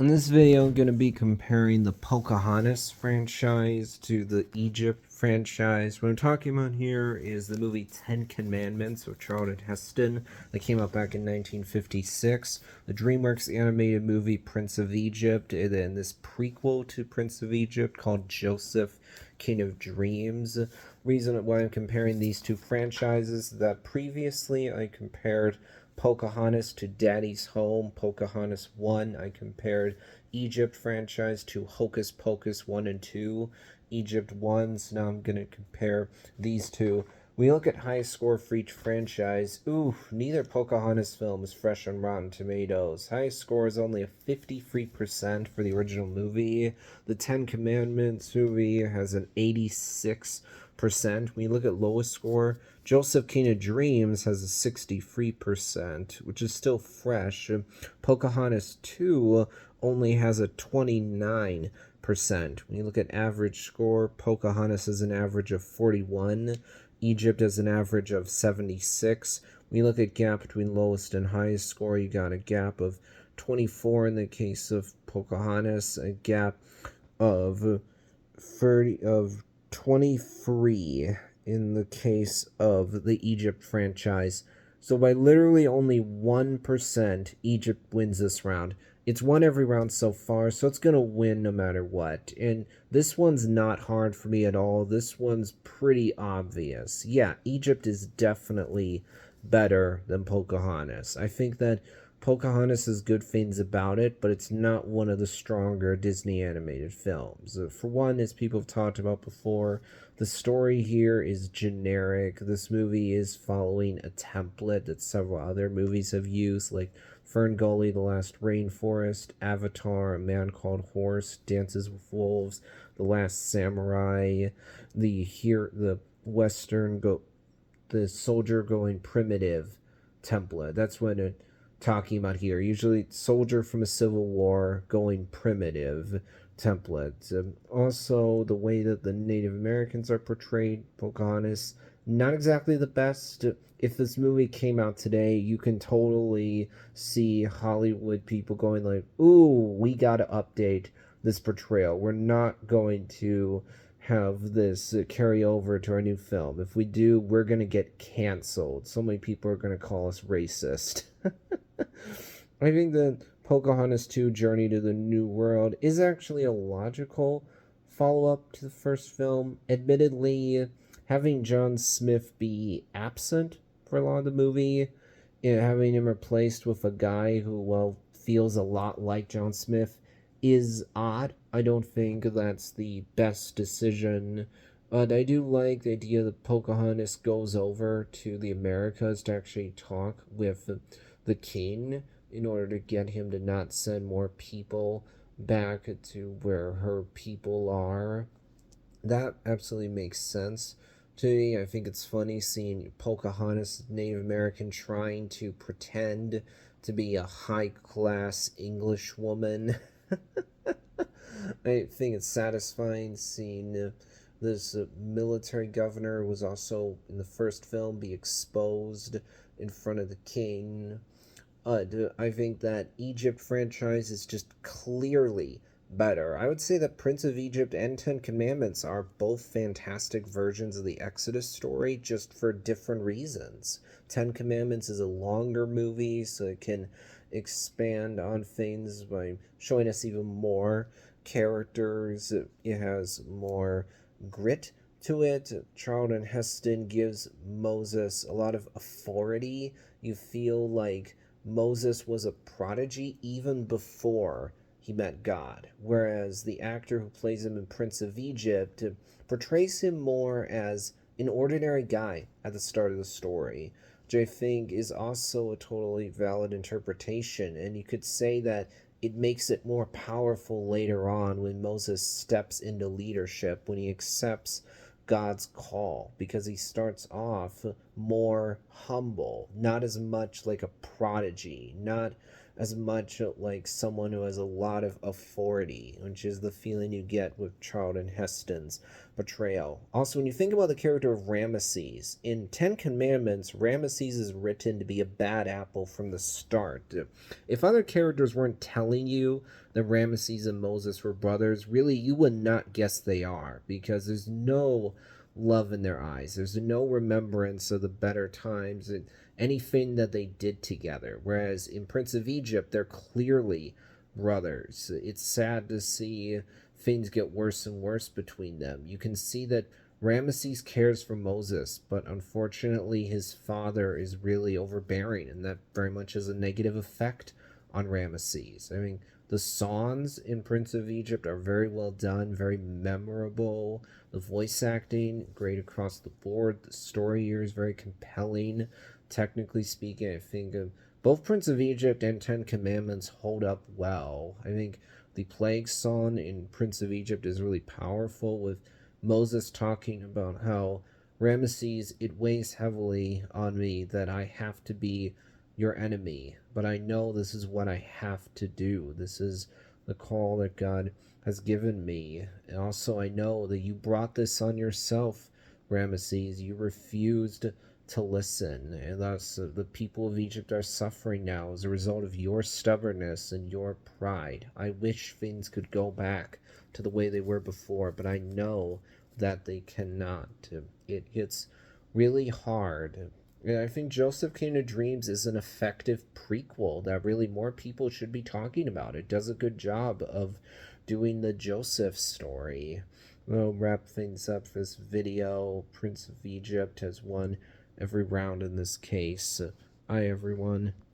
In this video, I'm going to be comparing the Pocahontas franchise to the Egypt franchise. What I'm talking about here is the movie Ten Commandments with Charlton Heston that came out back in 1956. The DreamWorks animated movie Prince of Egypt, and then this prequel to Prince of Egypt called Joseph, King of Dreams. Reason why I'm comparing these two franchises is that previously I compared Pocahontas to Daddy's Home, Pocahontas 1. I compared Egypt franchise to Hocus Pocus 1 and 2, Egypt 1. So now I'm going to compare these two. We look at highest score for each franchise. Ooh, neither Pocahontas film is fresh on Rotten Tomatoes. Highest score is only a 53% for the original movie. The Ten Commandments movie has an 86%. When you look at lowest score, Joseph King of Dreams has a 63%, which is still fresh. Pocahontas 2 only has a 29%. When you look at average score, Pocahontas has an average of 41. Egypt has an average of 76. When you look at gap between lowest and highest score, you got a gap of 24 in the case of Pocahontas, a gap of 23 in the case of the Egypt franchise. So by literally only 1%, Egypt wins this round. It's won every round so far, so it's going to win no matter what. And this one's not hard for me at all. This one's pretty obvious. Yeah, Egypt is definitely better than Pocahontas. I think that Pocahontas has good things about it, but it's not one of the stronger Disney animated films. For one, as people have talked about before, the story here is generic. This movie is following a template that several other movies have used, like Fern Gully, The Last Rainforest, Avatar, A Man Called Horse, Dances with Wolves, The Last Samurai, the soldier going primitive template. That's what it talking about here. Usually soldier from a civil war going primitive template. Also, the way that the Native Americans are portrayed, Pocahontas, not exactly the best. If this movie came out today, you can totally see Hollywood people going like, ooh, we gotta update this portrayal. We're not going to have this carry over to our new film. If we do, we're going to get canceled. So many people are going to call us racist. I think that Pocahontas 2 Journey to the New World is actually a logical follow up to the first film. Admittedly, having John Smith be absent for a lot of the movie, having him replaced with a guy who, well, feels a lot like John Smith is odd. I don't think that's the best decision. But I do like the idea that Pocahontas goes over to the Americas to actually talk with the king in order to get him to not send more people back to where her people are. That absolutely makes sense to me. I think it's funny seeing Pocahontas, Native American, trying to pretend to be a high class English woman. I think it's satisfying seeing this military governor who was also in the first film be exposed in front of the king. I think that Egypt franchise is just clearly better. I would say that Prince of Egypt and Ten Commandments are both fantastic versions of the Exodus story, just for different reasons. Ten Commandments is a longer movie, so it can expand on things by showing us even more characters. It has more grit to it. Charlton Heston gives Moses a lot of authority. You feel like Moses was a prodigy even before he met God, whereas the actor who plays him in Prince of Egypt portrays him more as an ordinary guy at the start of the story, which I think is also a totally valid interpretation. And you could say that it makes it more powerful later on when Moses steps into leadership, when he accepts God's call, because he starts off more humble, not as much like a prodigy, not as much like someone who has a lot of authority, which is the feeling you get with Charlton Heston's portrayal. Also, when you think about the character of Ramesses, in Ten Commandments, Ramesses is written to be a bad apple from the start. If other characters weren't telling you that Ramesses and Moses were brothers, really you would not guess they are, because there's no love in their eyes. There's no remembrance of the better times and anything that they did together. Whereas in Prince of Egypt, they're clearly brothers. It's sad to see things get worse and worse between them. You can see that Ramesses cares for Moses, but unfortunately his father is really overbearing, and that very much has a negative effect on Ramesses. I mean, the songs in Prince of Egypt are very well done, very memorable. The voice acting, great across the board. The story here is very compelling. Technically speaking, I think both Prince of Egypt and Ten Commandments hold up well. I think the plague song in Prince of Egypt is really powerful, with Moses talking about how Ramesses, it weighs heavily on me that I have to be your enemy, but I know this is what I have to do. This is the call that God has given me. And also, I know that you brought this on yourself, Ramesses. You refused to listen, and thus the people of Egypt are suffering now as a result of your stubbornness and your pride. I wish things could go back to the way they were before, but I know that they cannot. It gets really hard. And I think Joseph King of Dreams is an effective prequel that really more people should be talking about. It does a good job of doing the Joseph story. We'll wrap things up for this video. Prince of Egypt has won every round in this case. Hi, everyone.